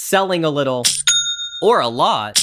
Selling a little or a lot,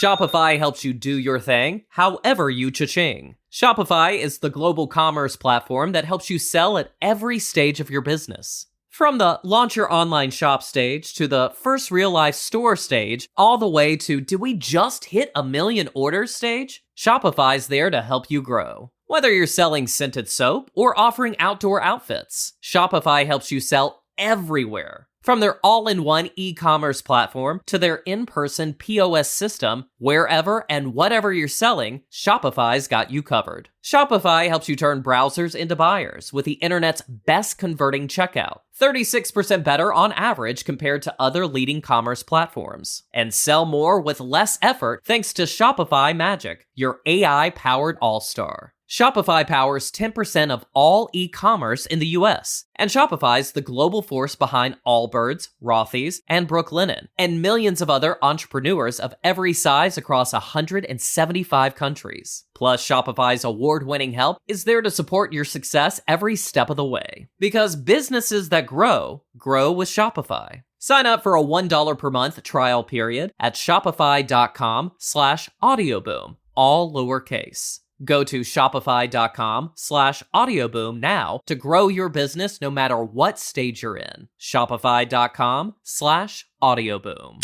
Shopify helps you do your thing, however you cha-ching. Shopify is the global commerce platform that helps you sell at every stage of your business. From the launch your online shop stage to the first real-life store stage, all the way to do we just hit 1 million orders stage, Shopify's there to help you grow. Whether you're selling scented soap or offering outdoor outfits, Shopify helps you sell everywhere. From their all-in-one e-commerce platform to their in-person POS system, wherever and whatever you're selling, Shopify's got you covered. Shopify helps you turn browsers into buyers with the internet's best converting checkout, 36% better on average compared to other leading commerce platforms. And sell more with less effort thanks to Shopify Magic, your AI-powered all-star. Shopify powers 10% of all e-commerce in the US, and Shopify's the global force behind Allbirds, Rothy's, and Brooklinen, and millions of other entrepreneurs of every size across 175 countries. Plus, Shopify's award-winning help is there to support your success every step of the way. Because businesses that grow with Shopify. Sign up for a $1 per month trial period at shopify.com/audioboom, all lowercase. Go to shopify.com/audioboom now to grow your business no matter what stage you're in. Shopify.com/audioboom.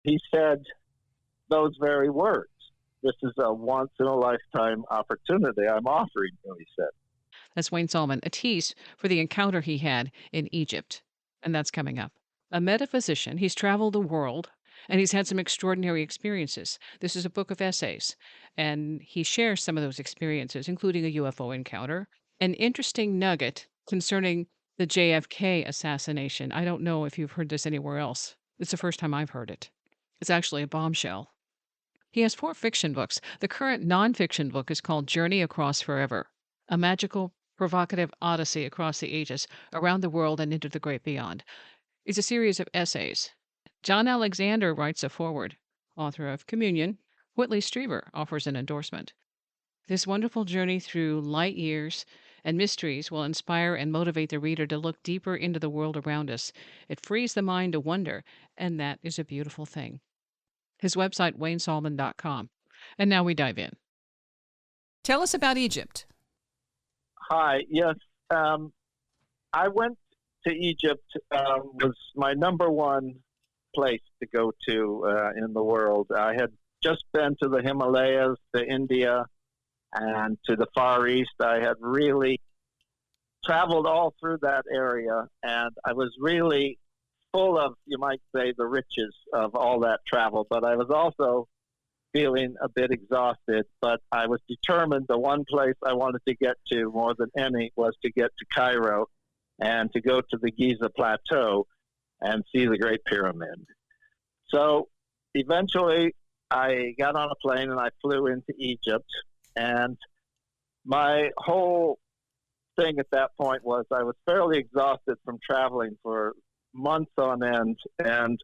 He said those very words. This is a once-in-a-lifetime opportunity I'm offering you, he said. That's Wayne Saalman, a tease for the encounter he had in Egypt. And that's coming up. A metaphysician, he's traveled the world, and he's had some extraordinary experiences. This is a book of essays, and he shares some of those experiences, including a UFO encounter, an interesting nugget concerning the JFK assassination. I don't know if you've heard this anywhere else. It's the first time I've heard it. It's actually a bombshell. He has 4 fiction books. The current nonfiction book is called Journey Across Forever, a magical, provocative odyssey across the ages, around the world and into the great beyond. It's a series of essays. John Alexander writes a foreword. Author of Communion, Whitley Strieber offers an endorsement. This wonderful journey through light years and mysteries will inspire and motivate the reader to look deeper into the world around us. It frees the mind to wonder, and that is a beautiful thing. His website, waynesaalman.com. And now we dive in. Tell us about Egypt. Hi, yes. I went to Egypt, was my number one place to go to in the world. I had just been to the Himalayas, to India, and to the Far East. I had really traveled all through that area, and I was really full of, you might say, the riches of all that travel, but I was also feeling a bit exhausted, but I was determined the one place I wanted to get to more than any was to get to Cairo and to go to the Giza Plateau and see the Great Pyramid. So eventually I got on a plane and I flew into Egypt, and my whole thing at that point was I was fairly exhausted from traveling for months on end, and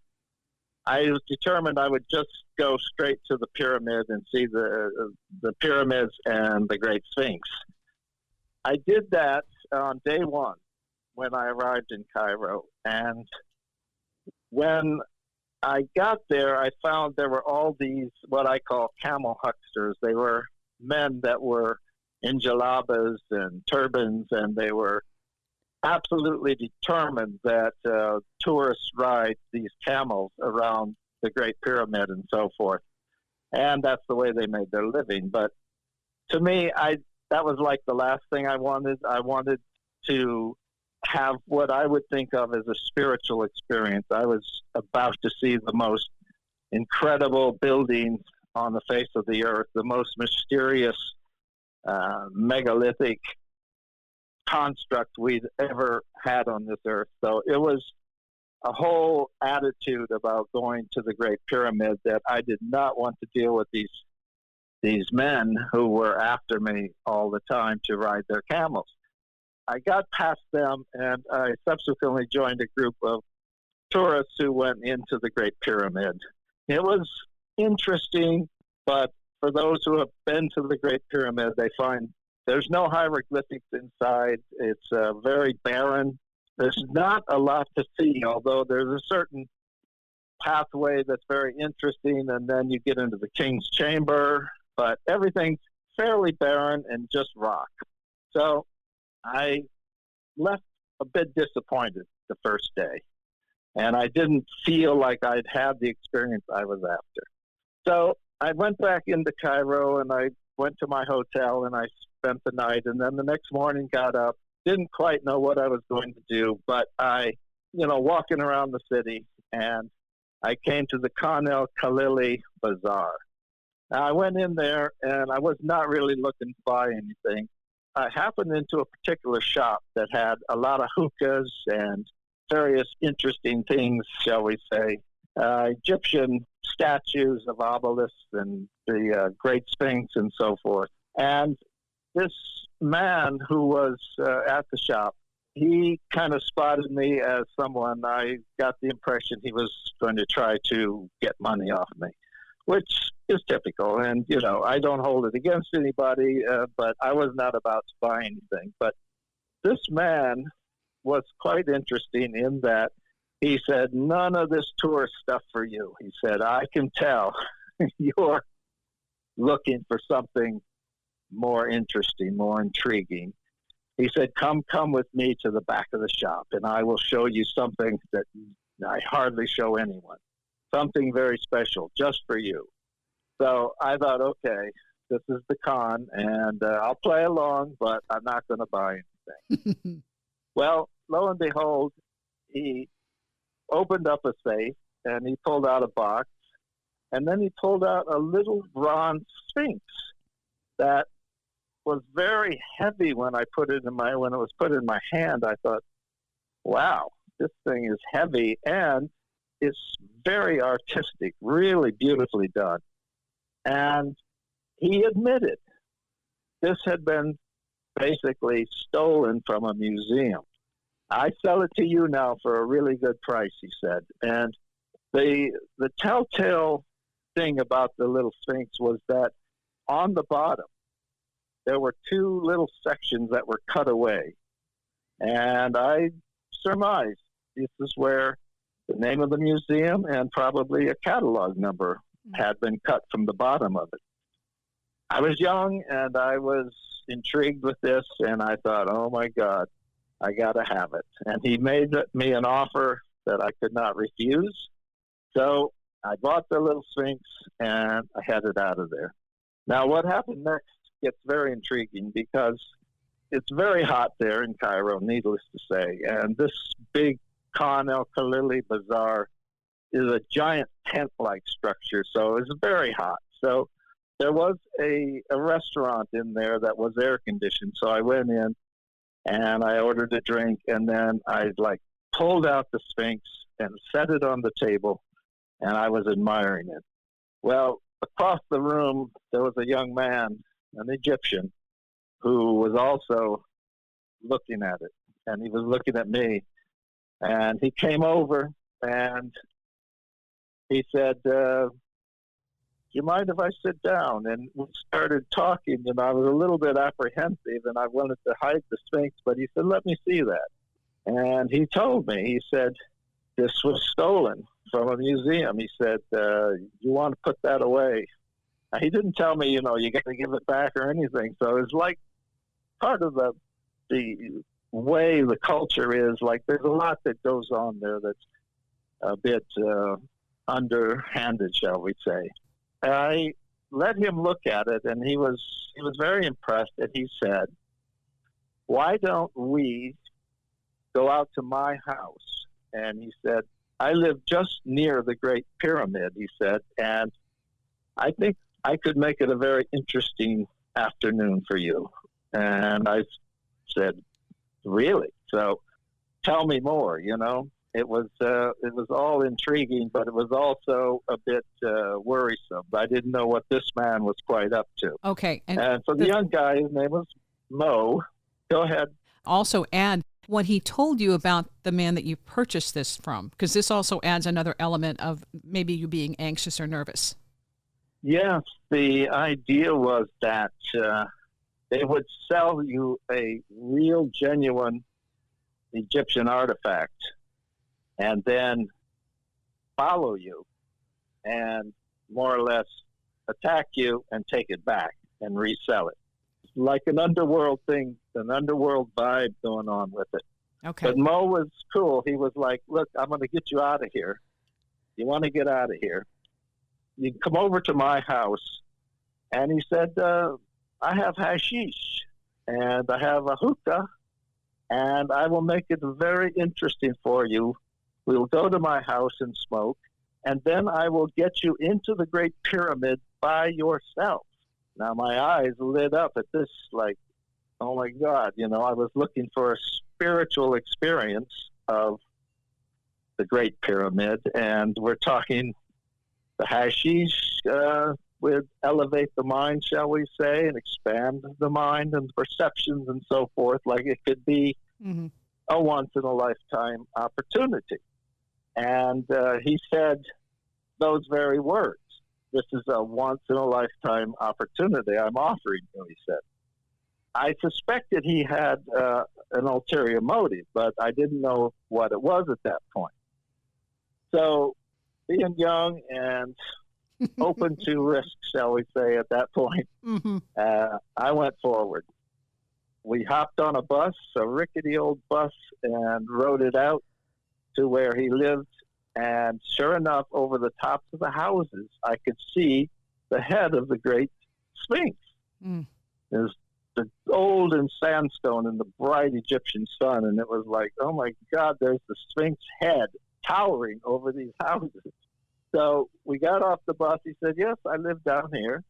I was determined I would just go straight to the pyramid and see the pyramids and the Great Sphinx. I did that on day one when I arrived in Cairo, and when I got there, I found there were all these, what I call camel hucksters. They were men that were in jalabas and turbans, and they were absolutely determined that tourists ride these camels around the Great Pyramid and so forth. And that's the way they made their living. But to me, that was like the last thing I wanted. I wanted to have what I would think of as a spiritual experience. I was about to see the most incredible buildings on the face of the earth, the most mysterious megalithic construct we'd ever had on this earth. So it was a whole attitude about going to the Great Pyramid that I did not want to deal with these men who were after me all the time to ride their camels. I got past them, and I subsequently joined a group of tourists who went into the Great Pyramid. It was interesting, but for those who have been to the Great Pyramid, they find there's no hieroglyphics inside. It's very barren. There's not a lot to see, although there's a certain pathway that's very interesting, and then you get into the King's Chamber, but everything's fairly barren and just rock. So I left a bit disappointed the first day, and I didn't feel like I'd had the experience I was after. So I went back into Cairo, and I went to my hotel, and I spent the night, and then the next morning got up, didn't quite know what I was going to do, but I, walking around the city, and I came to the Khan el-Khalili Bazaar. Now, I went in there, and I was not really looking to buy anything. I happened into a particular shop that had a lot of hookahs and various interesting things, shall we say, Egyptian statues of obelisks and the Great Sphinx and so forth. And this man who was at the shop, he kind of spotted me as someone, I got the impression he was going to try to get money off me, which is typical. And, I don't hold it against anybody, but I was not about to buy anything. But this man was quite interesting in that he said, none of this tourist stuff for you. He said, I can tell you're looking for something more interesting, more intriguing. He said, come with me to the back of the shop, and I will show you something that I hardly show anyone, something very special just for you. So I thought, okay, this is the con, and I'll play along, but I'm not going to buy anything. Well, lo and behold, he opened up a safe, and he pulled out a box, and then he pulled out a little bronze sphinx that was very heavy when it was put in my hand. I thought, wow, this thing is heavy, and it's very artistic, really beautifully done. And he admitted this had been basically stolen from a museum. I sell it to you now for a really good price, he said. And the telltale thing about the little sphinx was that on the bottom, there were two little sections that were cut away. And I surmised this is where the name of the museum and probably a catalog number had been cut from the bottom of it. I was young, and I was intrigued with this, and I thought, oh, my God, I got to have it. And he made me an offer that I could not refuse. So I bought the little sphinx, and I headed out of there. Now, what happened next gets very intriguing because it's very hot there in Cairo, needless to say. And this big Khan el-Khalili Bazaar is a giant tent-like structure, so it's very hot. So there was a restaurant in there that was air-conditioned. So I went in, and I ordered a drink, and then I pulled out the Sphinx and set it on the table, and I was admiring it. Well, across the room, there was a young man, an Egyptian, who was also looking at it, and he was looking at me, and he came over, and he said, do you mind if I sit down? And we started talking, and I was a little bit apprehensive, and I wanted to hide the Sphinx, but he said, let me see that. And he told me, he said, this was stolen from a museum. He said, you want to put that away? Now, he didn't tell me, you got to give it back or anything. So it's like part of the way the culture is, there's a lot that goes on there that's a bit underhanded, shall we say. I let him look at it, and he was very impressed, and he said, why don't we go out to my house? And he said, I live just near the Great Pyramid, he said, and I think I could make it a very interesting afternoon for you. And I said, really? So tell me more, It was all intriguing, but it was also a bit worrisome. I didn't know what this man was quite up to. Okay. And so the young guy, his name was Mo. Go ahead. Also add what he told you about the man that you purchased this from, because this also adds another element of maybe you being anxious or nervous. Yes, the idea was that they would sell you a real, genuine, Egyptian artifact and then follow you and more or less attack you and take it back and resell it. It's like an underworld thing, an underworld vibe going on with it. Okay. But Mo was cool. He was like, look, I'm going to get you out of here. You want to get out of here? You come over to my house. And he said, I have hashish and I have a hookah and I will make it very interesting for you. We'll go to my house and smoke, and then I will get you into the Great Pyramid by yourself. Now, my eyes lit up at this, like, oh, my God. You know, I was looking for a spiritual experience of the Great Pyramid, and we're talking the hashish would elevate the mind, shall we say, and expand the mind and perceptions and so forth. Like it could be a once-in-a-lifetime opportunity. And he said those very words. This is a once-in-a-lifetime opportunity I'm offering you, he said. I suspected he had an ulterior motive, but I didn't know what it was at that point. So being young and open to risk, shall we say, at that point, I went forward. We hopped on a bus, a rickety old bus, and rode it out to where he lived. And sure enough, over the tops of the houses, I could see the head of the Great Sphinx. There's the gold and sandstone in the bright Egyptian sun, and it was like, oh my God, there's the Sphinx head towering over these houses. So we got off the bus. He said, yes, I live down here.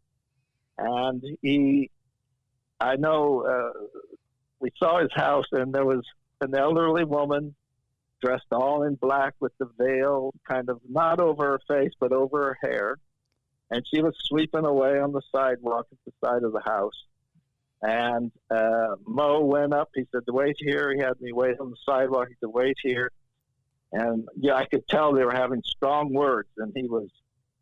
And I know we saw his house, and there was an elderly woman dressed all in black with the veil kind of not over her face, but over her hair. And she was sweeping away on the sidewalk at the side of the house. And Mo went up. He said, wait here. He had me wait on the sidewalk. He said, wait here. And yeah, I could tell they were having strong words, and he was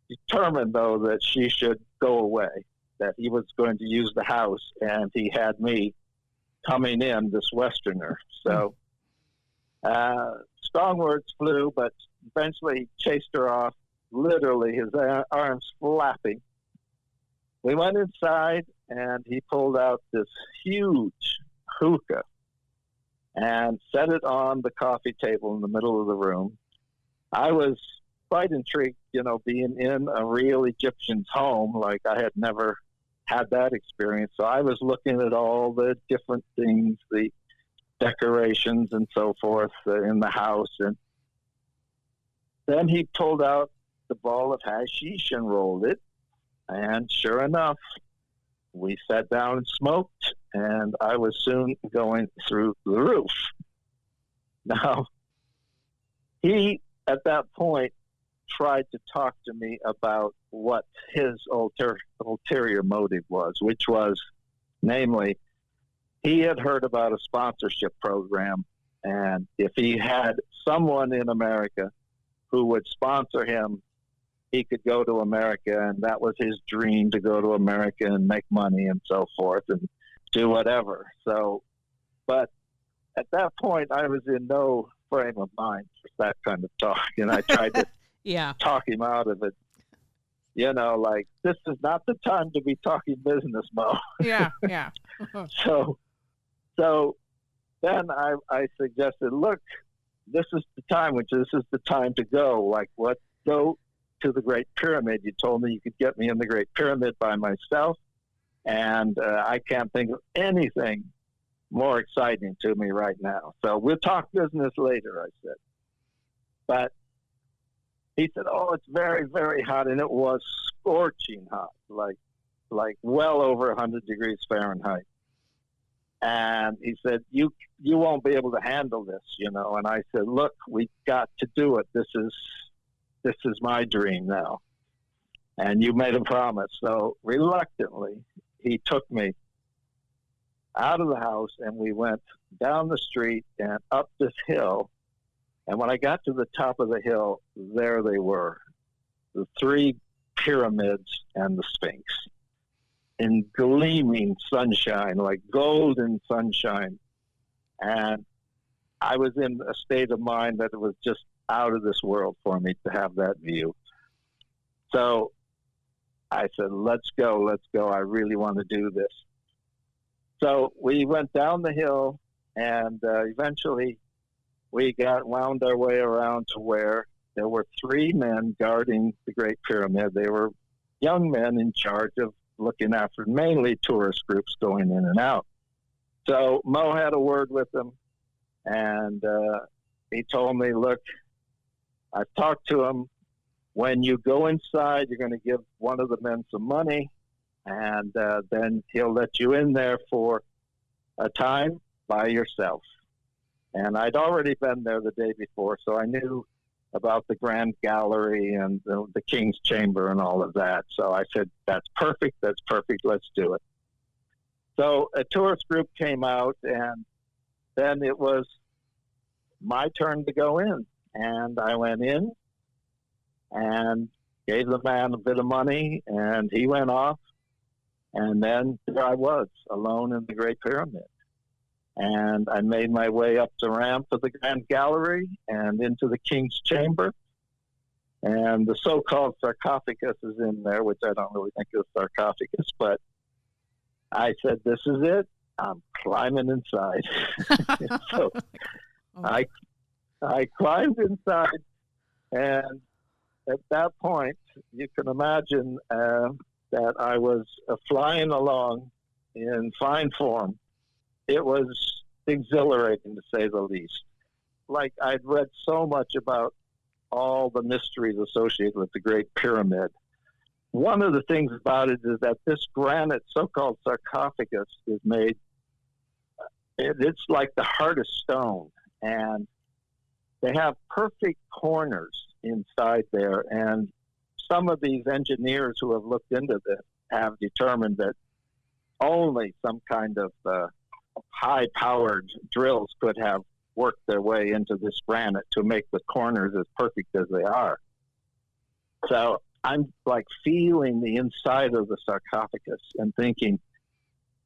determined, though, that she should go away, that he was going to use the house, and he had me coming in, this Westerner. So strong words flew, but eventually he chased her off, literally his arms flapping. We went inside, and he pulled out this huge hookah and set it on the coffee table in the middle of the room. I was quite intrigued, you know, being in a real Egyptian's home. Like I had never had that experience. So I was looking at all the different things, the decorations and so forth in the house. And then he pulled out the ball of hashish and rolled it. And sure enough, we sat down and smoked, and I was soon going through the roof. Now, he, at that point, tried to talk to me about what his ulterior motive was, which was, namely, he had heard about a sponsorship program, and if he had someone in America who would sponsor him, he could go to America, and that was his dream, to go to America and make money and so forth and do whatever. So, but at that point, I was in no frame of mind for that kind of talk, and I tried to talk him out of it. You know, like, this is not the time to be talking business, Mo. Yeah. So then I suggested, look, this is the time, this is the time to go. Like, let's go to the Great Pyramid. You told me you could get me in the Great Pyramid by myself, and I can't think of anything more exciting to me right now. So we'll talk business later, I said. But he said, oh, it's very, very hot, and it was scorching hot, like well over 100 degrees Fahrenheit. And he said, you won't be able to handle this, you know. And I said, look, we've got to do it. This is my dream now. And you made a promise. So reluctantly, he took me out of the house, and we went down the street and up this hill. And when I got to the top of the hill, there they were, the three pyramids and the Sphinx, in gleaming sunshine, like golden sunshine. And I was in a state of mind that it was just out of this world for me to have that view. So I said, let's go. I really want to do this. So we went down the hill, and eventually we wound our way around to where there were 3 men guarding the Great Pyramid. They were young men in charge of looking after mainly tourist groups going in and out. So Mo had a word with them, and he told me, look, I've talked to him. When you go inside, you're going to give one of the men some money, and then he'll let you in there for a time by yourself. And I'd already been there the day before, so I knew about the Grand Gallery and the King's Chamber and all of that. So I said, that's perfect, let's do it. So a tourist group came out, and then it was my turn to go in. And I went in and gave the man a bit of money, and he went off. And then there I was, alone in the Great Pyramid. And I made my way up the ramp of the Grand Gallery and into the King's Chamber. And the so-called sarcophagus is in there, which I don't really think is a sarcophagus, but I said, this is it. I'm climbing inside. So I climbed inside, and at that point, you can imagine that I was flying along in fine form. It was exhilarating, to say the least. Like, I'd read so much about all the mysteries associated with the Great Pyramid. One of the things about it is that this granite, so-called sarcophagus, is made, it's like the hardest stone, and they have perfect corners inside there, and some of these engineers who have looked into this have determined that only some kind of high-powered drills could have worked their way into this granite to make the corners as perfect as they are. So I'm like feeling the inside of the sarcophagus and thinking,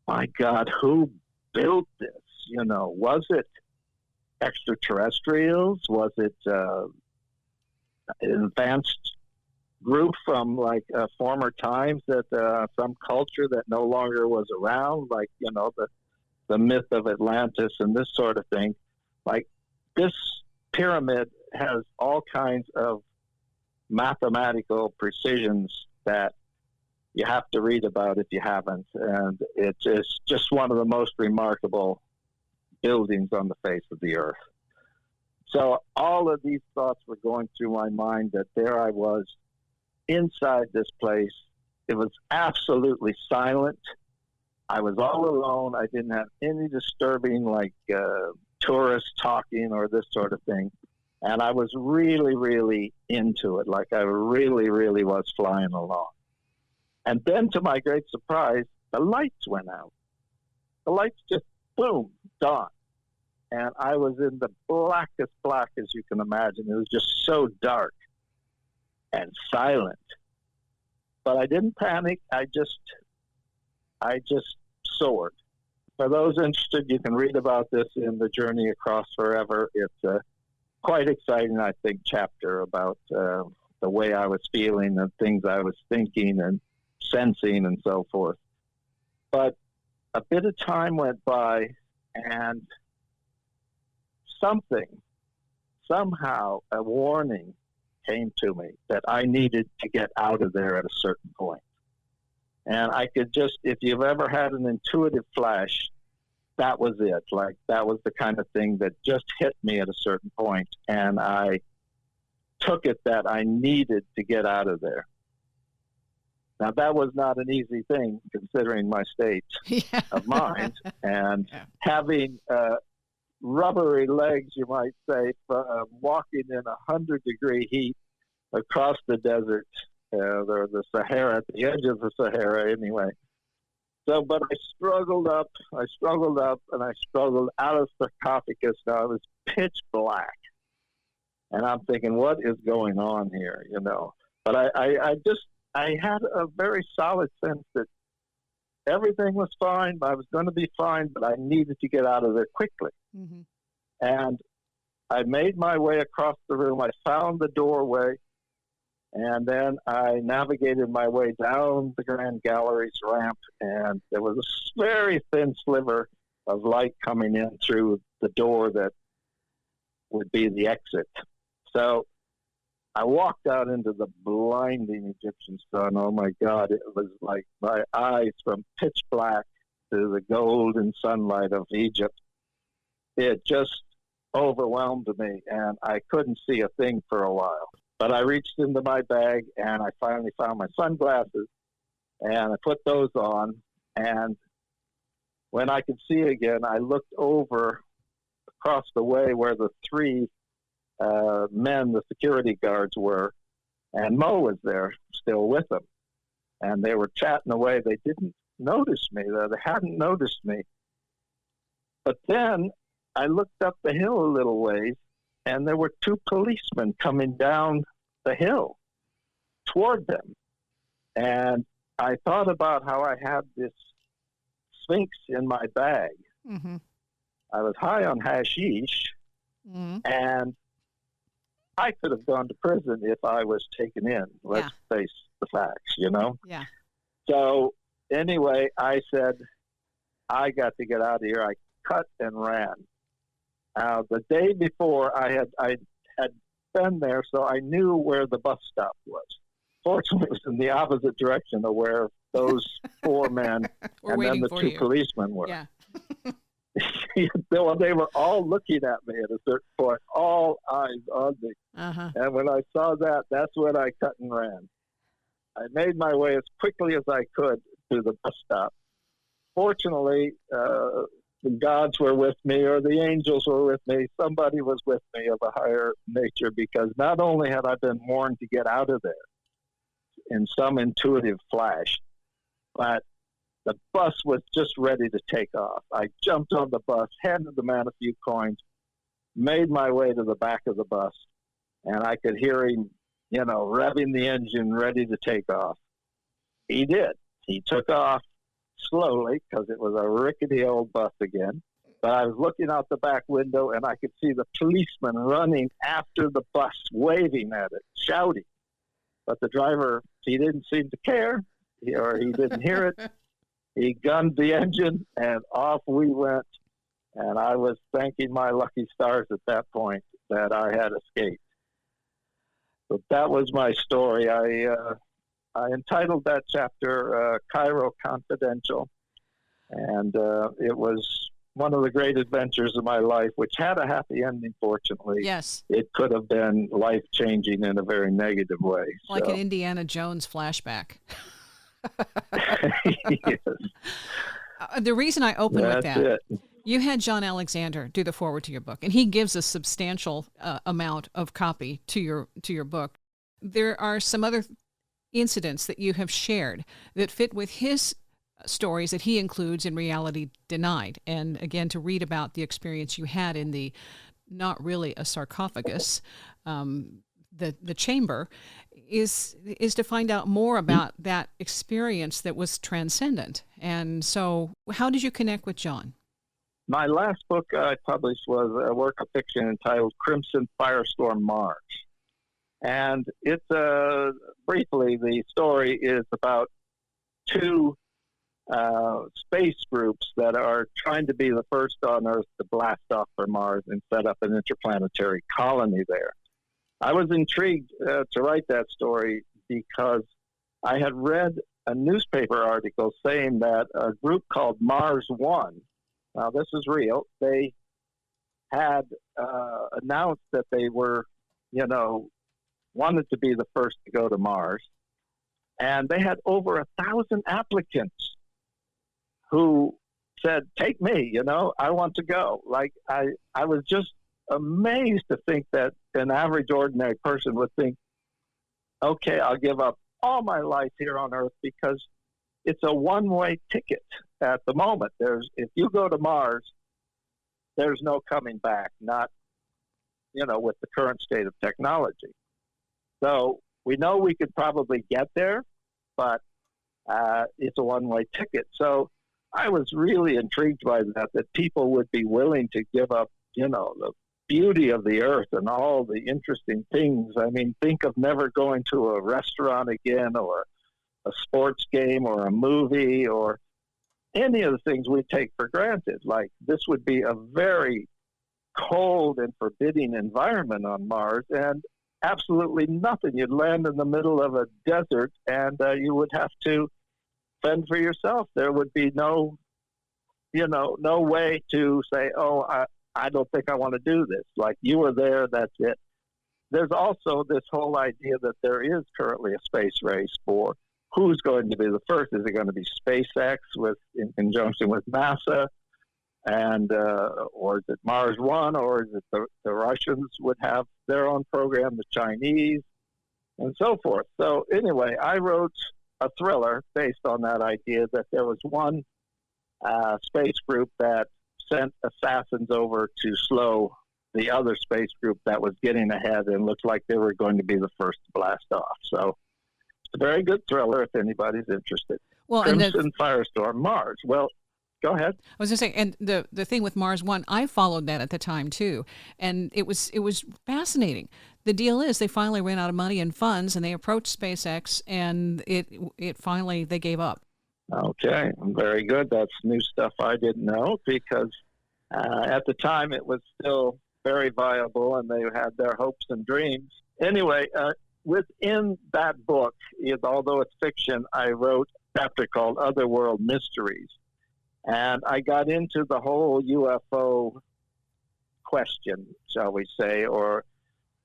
my God, who built this? You know, was it extraterrestrials? Was it an advanced group from like former times, that some culture that no longer was around, like, you know, the myth of Atlantis and this sort of thing? Like, this pyramid has all kinds of mathematical precisions that you have to read about if you haven't. And it's just one of the most remarkable buildings on the face of the earth. So all of these thoughts were going through my mind, that there I was inside this place. It was absolutely silent. I was all alone. I didn't have any disturbing, like, tourists talking or this sort of thing. And I was really, really into it. Like, I really, really was flying along. And then, to my great surprise, the lights went out. The lights just, boom, gone. And I was in the blackest black as you can imagine. It was just so dark and silent. But I didn't panic. I just soared. For those interested, you can read about this in The Journey Across Forever. It's a quite exciting, I think, chapter about the way I was feeling and things I was thinking and sensing and so forth. But a bit of time went by, and somehow a warning came to me that I needed to get out of there at a certain point. And I could just, if you've ever had an intuitive flash, that was it. Like, that was the kind of thing that just hit me at a certain point, and I took it that I needed to get out of there. Now, that was not an easy thing, considering my state of mind, and having rubbery legs, you might say, walking in 100-degree heat across the desert, or the Sahara, at the edge of the Sahara anyway. So, but I struggled up, and I struggled out of the sarcophagus. Now, it was pitch black. And I'm thinking, what is going on here, you know? But I had a very solid sense that everything was fine. I was going to be fine, but I needed to get out of there quickly. Mm-hmm. And I made my way across the room. I found the doorway, and then I navigated my way down the Grand Gallery's ramp, and there was a very thin sliver of light coming in through the door that would be the exit. So I walked out into the blinding Egyptian sun. Oh my God, it was like my eyes from pitch black to the golden sunlight of Egypt. It just overwhelmed me, and I couldn't see a thing for a while. But I reached into my bag, and I finally found my sunglasses, and I put those on. And when I could see again, I looked over across the way where the three men, the security guards, were, and Mo was there still with them. And they were chatting away. They didn't notice me. They hadn't noticed me. But then I looked up the hill a little ways, and there were two policemen coming down the hill toward them. And I thought about how I had this Sphinx in my bag. Mm-hmm. I was high on hashish, and I could have gone to prison if I was taken in. Let's face the facts, you know? Yeah. So anyway, I said, I got to get out of here. I cut and ran. The day before, I had been there, so I knew where the bus stop was. Fortunately, it was in the opposite direction of where those four men and then the two policemen were. Yeah. They were all looking at me at a certain point, all eyes on me. Uh-huh. And when I saw that, that's when I cut and ran. I made my way as quickly as I could to the bus stop. Fortunately, the gods were with me, or the angels were with me. Somebody was with me of a higher nature, because not only had I been warned to get out of there in some intuitive flash, but the bus was just ready to take off. I jumped on the bus, handed the man a few coins, made my way to the back of the bus, and I could hear him, revving the engine, ready to take off. He did. He took off slowly, because it was a rickety old bus again. But I was looking out the back window, and I could see the policeman running after the bus, waving at it, shouting. But the driver, he didn't seem to care, or he didn't hear it. He gunned the engine, and off we went. And I was thanking my lucky stars at that point that I had escaped. So that was my story. I entitled that chapter Cairo Confidential, and it was one of the great adventures of my life, which had a happy ending, fortunately. Yes. It could have been life-changing in a very negative way. Like an Indiana Jones flashback. Yes. The reason I open with that, it. You had John Alexander do the foreword to your book, and he gives a substantial amount of copy to your book. There are some other incidents that you have shared that fit with his stories that he includes in Reality Denied. And again, to read about the experience you had in the not really a sarcophagus, the chamber, is to find out more about that experience that was transcendent. And so how did you connect with John? My last book I published was a work of fiction entitled Crimson Firestorm Mars. And it's briefly, the story is about two space groups that are trying to be the first on Earth to blast off for Mars and set up an interplanetary colony there. I was intrigued to write that story because I had read a newspaper article saying that a group called Mars One, now this is real, they had announced that they were, wanted to be the first to go to Mars. And they had over 1,000 applicants who said, take me, I want to go. Like, I was just amazed to think that an average, ordinary person would think, okay, I'll give up all my life here on Earth, because it's a one-way ticket at the moment. If you go to Mars, there's no coming back, not, with the current state of technology. So we know we could probably get there, but it's a one-way ticket. So I was really intrigued by that people would be willing to give up the beauty of the earth and all the interesting things. I mean, think of never going to a restaurant again, or a sports game, or a movie, or any of the things we take for granted. Like, this would be a very cold and forbidding environment on Mars, and absolutely nothing. You'd land in the middle of a desert, and you would have to fend for yourself. There would be no way to say, oh, I don't think I want to do this. Like, you were there, that's it. There's also this whole idea that there is currently a space race for who's going to be the first. Is it going to be SpaceX in conjunction with NASA? And or is it Mars One, or is it the Russians would have their own program, the Chinese, and so forth. So anyway, I wrote a thriller based on that idea that there was one space group that sent assassins over to slow the other space group that was getting ahead, and looked like they were going to be the first to blast off. So it's a very good thriller if anybody's interested. Well, Crimson Firestorm, Mars. Well, go ahead. I was going to say, and the thing with Mars One, I followed that at the time too, and it was fascinating. The deal is, they finally ran out of money and funds, and they approached SpaceX, and it finally, they gave up. Okay, very good. That's new stuff I didn't know, because at the time it was still very viable, and they had their hopes and dreams. Anyway, within that book, although it's fiction, I wrote a chapter called Otherworld Mysteries. And I got into the whole UFO question, shall we say, or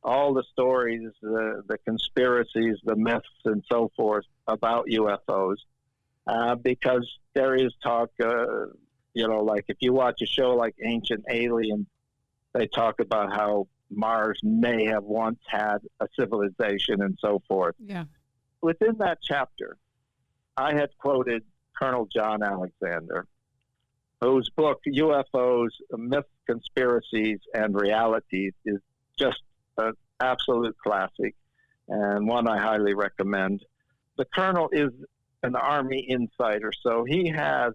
all the stories, the conspiracies, the myths, and so forth about UFOs, because there is talk, like if you watch a show like Ancient Alien, they talk about how Mars may have once had a civilization and so forth. Yeah. Within that chapter, I had quoted Colonel John Alexander, whose book, UFOs, Myths, Conspiracies, and Realities, is just an absolute classic, and one I highly recommend. The Colonel is an Army insider, so he had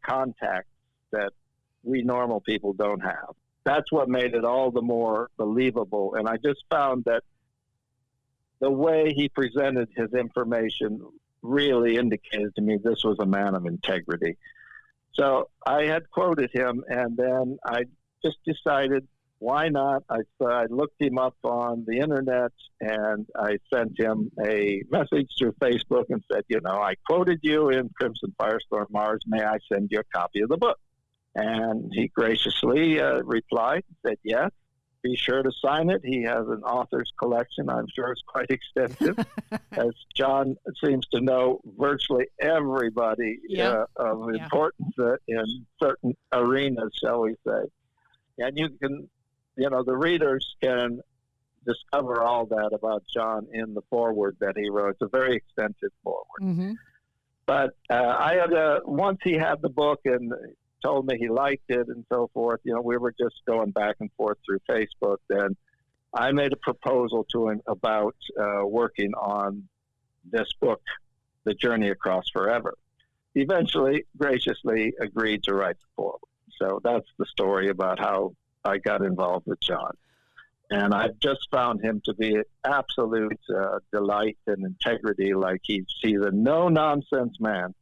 contacts that we normal people don't have. That's what made it all the more believable, and I just found that the way he presented his information really indicated to me this was a man of integrity. So I had quoted him, and then I just decided, why not? I looked him up on the internet, and I sent him a message through Facebook and said, I quoted you in Crimson Firestorm, Mars. May I send you a copy of the book? And he graciously replied and said, yes. Be sure to sign it. He has an author's collection. I'm sure it's quite extensive. As John seems to know virtually everybody of importance in certain arenas, shall we say. And you can, the readers can discover all that about John in the foreword that he wrote. It's a very extensive foreword. Mm-hmm. But I had once he had the book and told me he liked it and so forth, we were just going back and forth through Facebook. And I made a proposal to him about working on this book, The Journey Across Forever. Eventually, graciously agreed to write the foreword. So that's the story about how I got involved with John. And I've just found him to be an absolute delight and integrity. Like he's a no-nonsense man.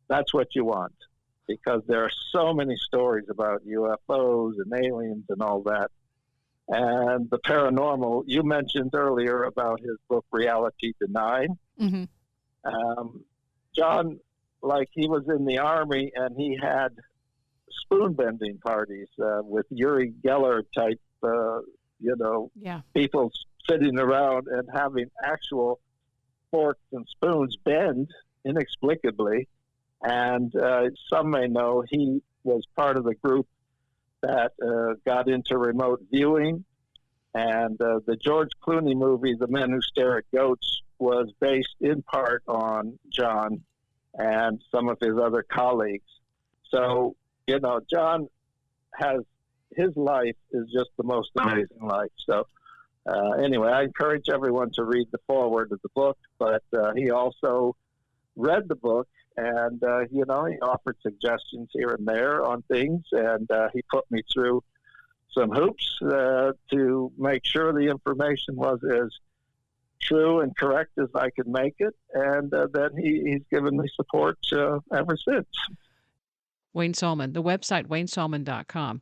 That's what you want, because there are so many stories about UFOs and aliens and all that. And the paranormal, you mentioned earlier about his book, Reality Denied. Mm-hmm. John, like he was in the Army, and he had spoon-bending parties with Uri Geller type, people sitting around and having actual forks and spoons bend inexplicably. And some may know he was part of the group that got into remote viewing. And the George Clooney movie, The Men Who Stare at Goats, was based in part on John and some of his other colleagues. So, John has, his life is just the most amazing life. So anyway, I encourage everyone to read the foreword of the book, but he also read the book And, he offered suggestions here and there on things, and he put me through some hoops to make sure the information was as true and correct as I could make it. And then he's given me support ever since. Wayne Saalman, the website waynesaalman.com.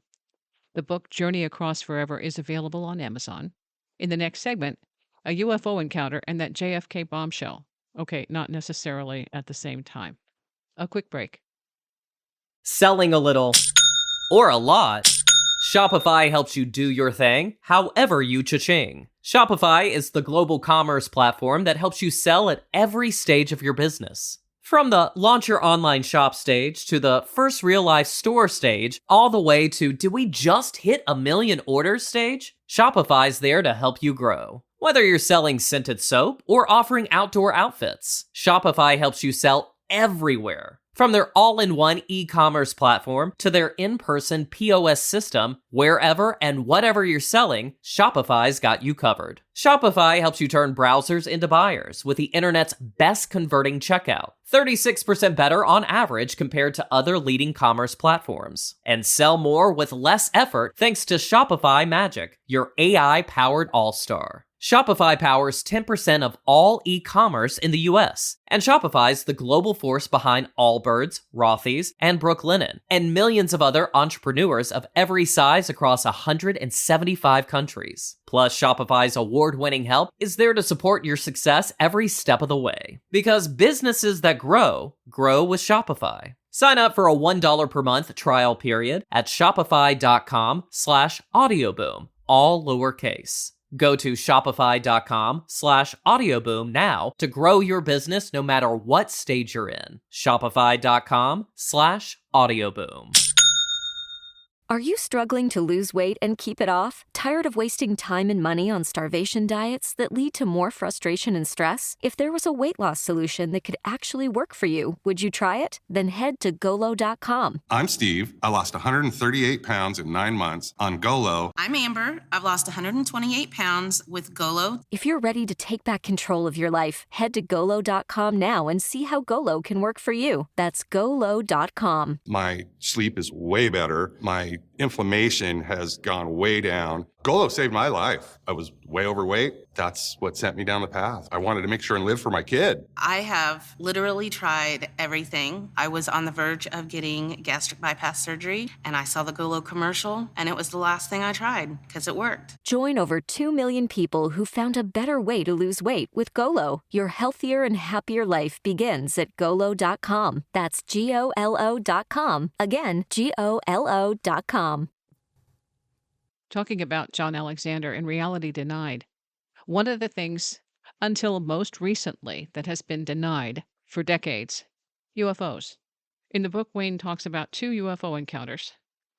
The book Journey Across Forever is available on Amazon. In the next segment, a UFO encounter and that JFK bombshell. Okay, not necessarily at the same time. A quick break. Selling a little or a lot, Shopify helps you do your thing however you cha-ching. Shopify is the global commerce platform that helps you sell at every stage of your business. From the launch your online shop stage to the first real life store stage, all the way to do we just hit 1 million orders stage? Shopify's there to help you grow. Whether you're selling scented soap or offering outdoor outfits, Shopify helps you sell everywhere. From their all-in-one e-commerce platform to their in-person POS system, wherever and whatever you're selling, Shopify's got you covered. Shopify helps you turn browsers into buyers with the internet's best converting checkout, 36% better on average compared to other leading commerce platforms. And sell more with less effort thanks to Shopify Magic, your AI-powered all-star. Shopify powers 10% of all e-commerce in the US, and Shopify's the global force behind Allbirds, Rothy's, and Brooklinen, and millions of other entrepreneurs of every size across 175 countries. Plus, Shopify's award-winning help is there to support your success every step of the way. Because businesses that grow, grow with Shopify. Sign up for a $1 per month trial period at shopify.com/audioboom, all lowercase. Go to shopify.com/audioboom now to grow your business no matter what stage you're in. Shopify.com/audioboom. Are you struggling to lose weight and keep it off? Tired of wasting time and money on starvation diets that lead to more frustration and stress? If there was a weight loss solution that could actually work for you, would you try it? Then head to Golo.com. I'm Steve. I lost 138 pounds in 9 months on Golo. I'm Amber. I've lost 128 pounds with Golo. If you're ready to take back control of your life, head to Golo.com now and see how Golo can work for you. That's Golo.com. My sleep is way better. My inflammation has gone way down. Golo saved my life. I was way overweight. That's what sent me down the path. I wanted to make sure and live for my kid. I have literally tried everything. I was on the verge of getting gastric bypass surgery, and I saw the Golo commercial, and it was the last thing I tried because it worked. Join over 2 million people who found a better way to lose weight with Golo. Your healthier and happier life begins at Golo.com. That's Golo.com. Again, Golo.com. Talking about John Alexander in Reality Denied, one of the things, until most recently, that has been denied for decades, UFOs. In the book, Wayne talks about 2 UFO encounters.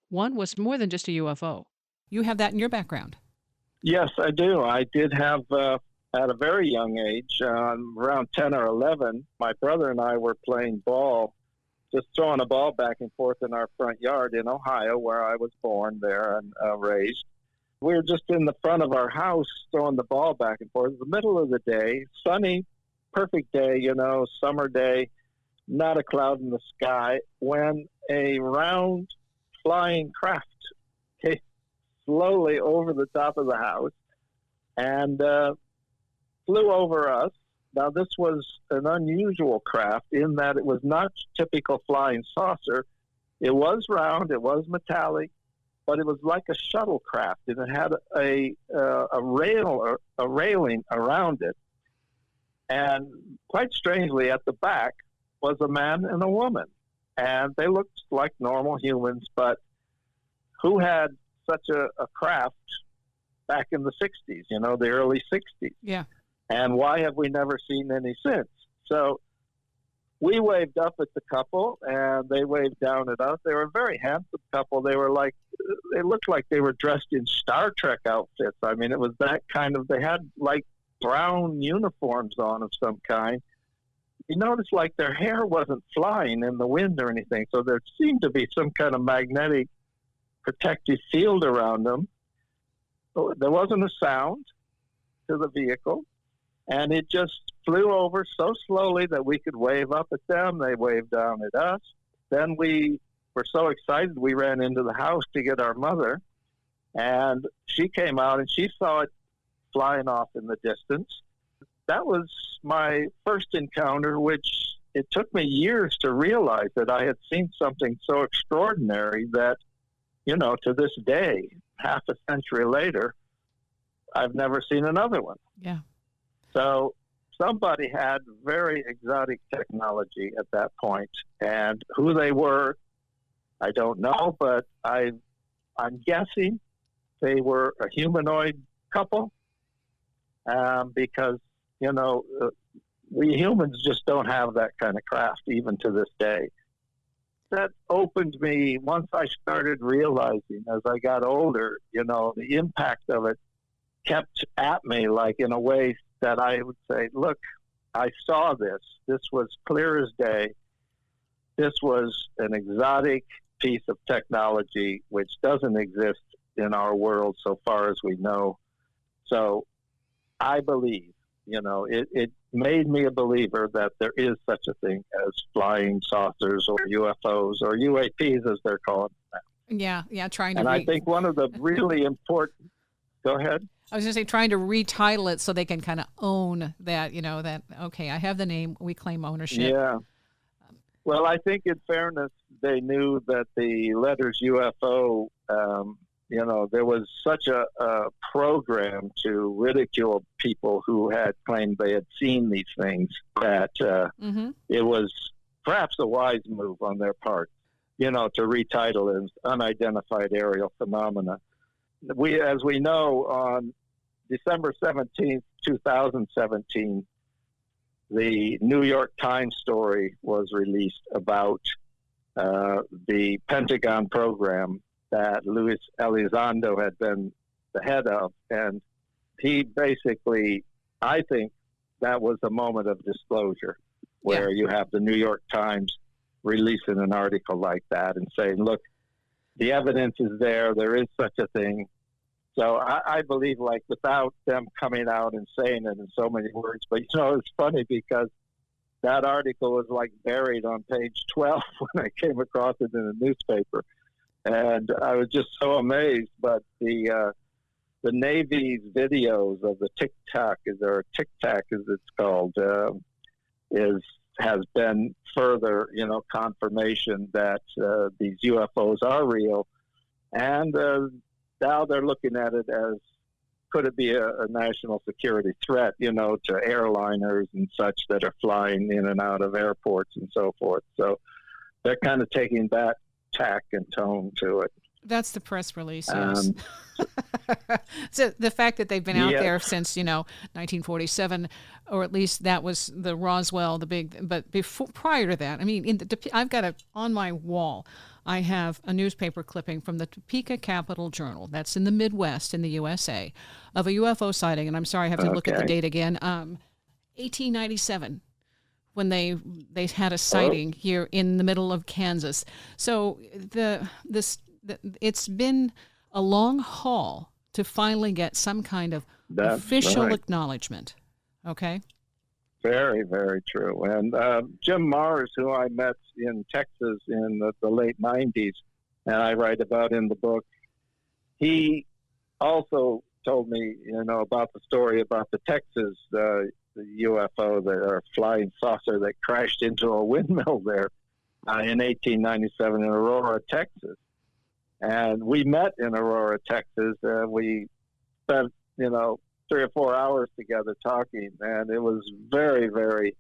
One was more than just a UFO. You have that in your background. Yes, I do. I did have, at a very young age, around 10 or 11, my brother and I were playing ball, just throwing a ball back and forth in our front yard in Ohio, where I was born there and raised. We were just in the front of our house throwing the ball back and forth. It was the middle of the day, sunny, perfect day, summer day, not a cloud in the sky, when a round flying craft came slowly over the top of the house and flew over us. Now, this was an unusual craft in that it was not typical flying saucer. It was round, it was metallic, but it was like a shuttlecraft, and it had a railing around it. And quite strangely, at the back was a man and a woman, and they looked like normal humans, but who had such a craft back in the 60s, the early 60s? Yeah. And why have we never seen any since? So we waved up at the couple, and they waved down at us. They were a very handsome couple. They looked like they were dressed in Star Trek outfits. I mean, it was that kind of, they had like brown uniforms on of some kind. You noticed like their hair wasn't flying in the wind or anything, so there seemed to be some kind of magnetic protective field around them. There wasn't a sound to the vehicle. And it just flew over so slowly that we could wave up at them. They waved down at us. Then we were so excited we ran into the house to get our mother. And she came out and she saw it flying off in the distance. That was my first encounter, which it took me years to realize that I had seen something so extraordinary that, to this day, half a century later, I've never seen another one. Yeah. So somebody had very exotic technology at that point, and who they were, I don't know, but I'm guessing they were a humanoid couple, because, we humans just don't have that kind of craft even to this day. That opened me once I started realizing as I got older, the impact of it kept at me like in a way that I would say, look, I saw this. This was clear as day. This was an exotic piece of technology which doesn't exist in our world so far as we know. So I believe, it made me a believer that there is such a thing as flying saucers or UFOs or UAPs as they're called now. Yeah, trying to. And I think one of the really important. Go ahead. I was going to say trying to retitle it so they can kind of own that. That okay, I have the name, we claim ownership. Yeah. Well, I think in fairness, they knew that the letters UFO. There was such a program to ridicule people who had claimed they had seen these things that it was perhaps a wise move on their part, to retitle it as unidentified aerial phenomena. As we know, on December 17th, 2017, the New York Times story was released about the Pentagon program that Luis Elizondo had been the head of. And he basically, I think that was a moment of disclosure where you have the New York Times releasing an article like that and saying, look, the evidence is there. There is such a thing. So I believe, like, without them coming out and saying it in so many words, but, it's funny because that article was like buried on page 12 when I came across it in a newspaper. And I was just so amazed. But the Navy's videos of the Tic Tac, or Tic Tac as it's called, has been further, confirmation that these UFOs are real. And now they're looking at it as, could it be a national security threat, to airliners and such that are flying in and out of airports and so forth. So they're kind of taking that tack and tone to it. That's the press release. Yes. So the fact that they've been out there since 1947, or at least that was the Roswell, the big. But prior to that, I mean, I've got on my wall, I have a newspaper clipping from the Topeka Capital Journal. That's in the Midwest in the USA, of a UFO sighting. And I'm sorry, I have to look at the date again. 1897. When they had a sighting here in the middle of Kansas. So it's been a long haul to finally get some kind of official acknowledgement. Okay? Very, very true. And Jim Mars, who I met in Texas in the late 90s, and I write about in the book, he also told me, about the story about the Texas the UFO, or flying saucer that crashed into a windmill there in 1897 in Aurora, Texas. And we met in Aurora, Texas. We spent, 3 or 4 hours together talking, and it was very, very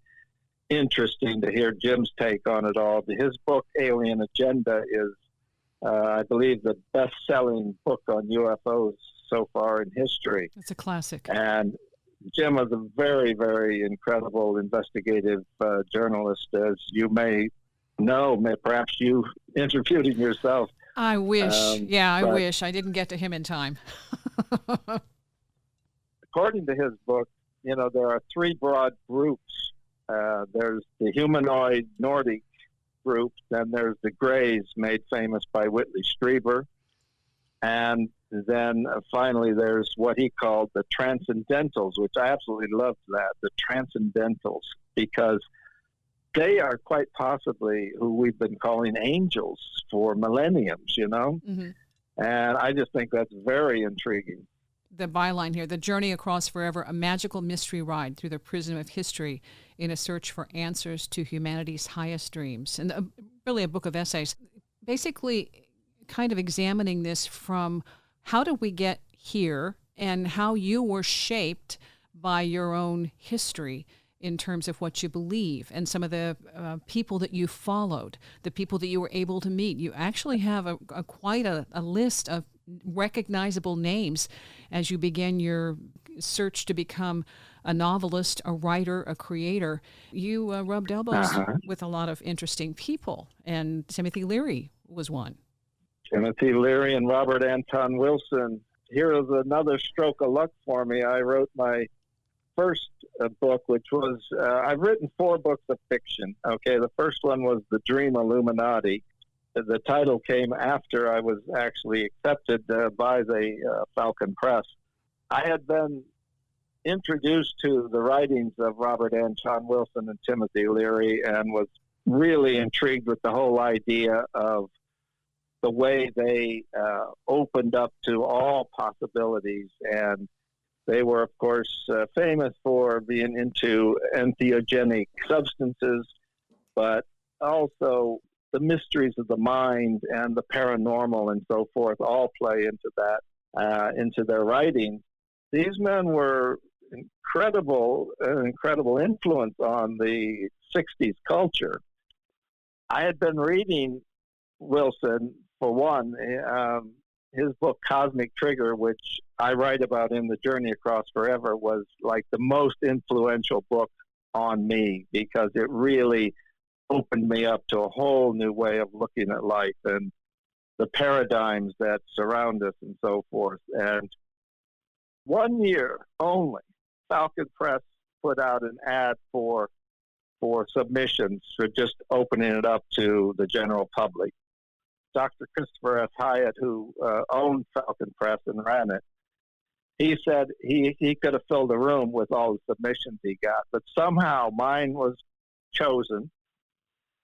interesting to hear Jim's take on it all. His book, Alien Agenda, is, I believe, the best-selling book on UFOs so far in history. It's a classic. And Jim was a very, very incredible investigative journalist, as you may know. Perhaps you interviewed him yourself. I wish. I wish. I didn't get to him in time. According to his book, there are 3 broad groups. There's the humanoid Nordic group, then there's the Greys, made famous by Whitley Strieber, and then finally there's what he called the transcendentals, which I absolutely loved that, the transcendentals, because they are quite possibly who we've been calling angels for millenniums, you know? Mm-hmm. And I just think that's very intriguing. The byline here, The Journey Across Forever, a magical mystery ride through the prism of history in a search for answers to humanity's highest dreams. And really a book of essays, basically kind of examining this from how did we get here and how you were shaped by your own history in terms of what you believe and some of the people that you followed, the people that you were able to meet. You actually have quite a list of recognizable names as you begin your search to become a novelist, a writer, a creator. You rubbed elbows with a lot of interesting people, and Timothy Leary was one. Timothy Leary and Robert Anton Wilson. Here is another stroke of luck for me. I wrote my first book, which was, I've written 4 books of fiction. Okay, the first one was The Dream Illuminati. The title came after I was actually accepted by the Falcon Press. I had been introduced to the writings of Robert Anton Wilson and Timothy Leary and was really intrigued with the whole idea of the way they opened up to all possibilities. And they were, of course, famous for being into entheogenic substances, but also the mysteries of the mind and the paranormal and so forth all play into that, into their writing. These men were an incredible influence on the 60s culture. I had been reading Wilson, for one, his book Cosmic Trigger, which I write about in The Journey Across Forever, was like the most influential book on me because it really opened me up to a whole new way of looking at life and the paradigms that surround us and so forth. And 1 year only, Falcon Press put out an ad for submissions for just opening it up to the general public. Dr. Christopher S. Hyatt, who owned Falcon Press and ran it, he said he could have filled a room with all the submissions he got, but somehow mine was chosen.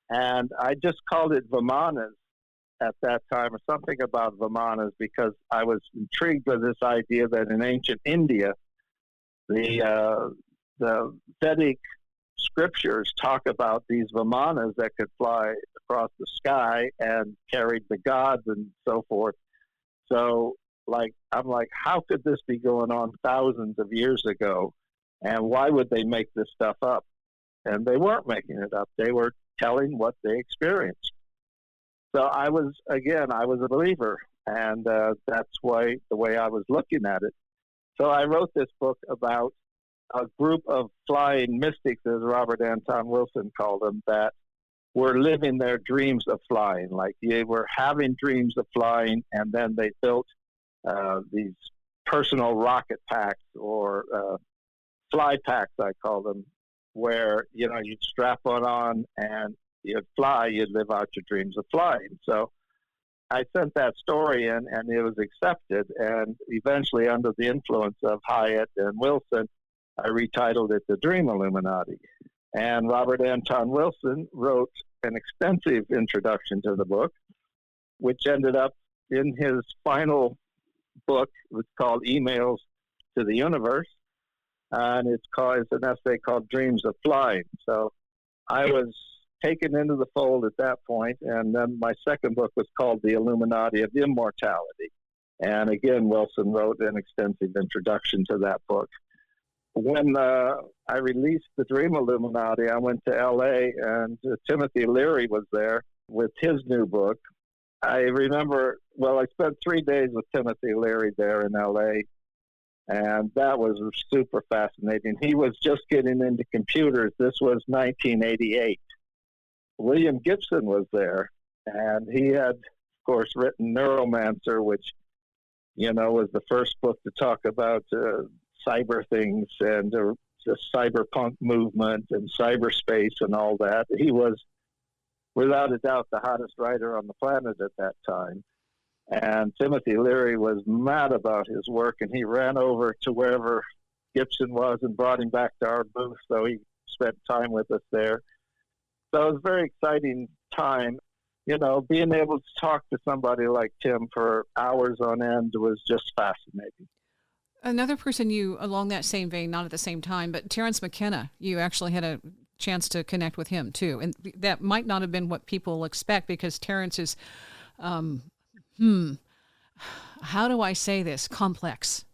And I just called it Vimanas at that time, or something about Vimanas, because I was intrigued with this idea that in ancient India, the Vedic scriptures talk about these Vimanas that could fly across the sky and carried the gods and so forth. So, I'm like, how could this be going on thousands of years ago? And why would they make this stuff up? And they weren't making it up. They were telling what they experienced. So I was a believer, and that's the way I was looking at it. So I wrote this book about a group of flying mystics, as Robert Anton Wilson called them, that were living their dreams of flying. Like they were having dreams of flying, and then they built these personal rocket packs or fly packs, I call them, where, you'd strap one on and you'd fly, you'd live out your dreams of flying. So I sent that story in, and it was accepted. And eventually, under the influence of Hyatt and Wilson, I retitled it The Dream Illuminati. And Robert Anton Wilson wrote an extensive introduction to the book, which ended up in his final book. It's called Emails to the Universe. And it's an essay called Dreams of Flying. So I was taken into the fold at that point, and then my second book was called The Illuminati of Immortality. And again, Wilson wrote an extensive introduction to that book. When I released The Dream Illuminati, I went to L.A., and Timothy Leary was there with his new book. I remember, I spent 3 days with Timothy Leary there in L.A., and that was super fascinating. He was just getting into computers. This was 1988. William Gibson was there, and he had, of course, written Neuromancer, which, was the first book to talk about cyber things and the cyberpunk movement and cyberspace and all that. He was, without a doubt, the hottest writer on the planet at that time. And Timothy Leary was mad about his work, and he ran over to wherever Gibson was and brought him back to our booth, so he spent time with us there. So it was a very exciting time. You know, being able to talk to somebody like Tim for hours on end was just fascinating. Another person you, along that same vein, not at the same time, but Terence McKenna, you actually had a chance to connect with him too. And that might not have been what people expect, because Terence is, how do I say this? Complex.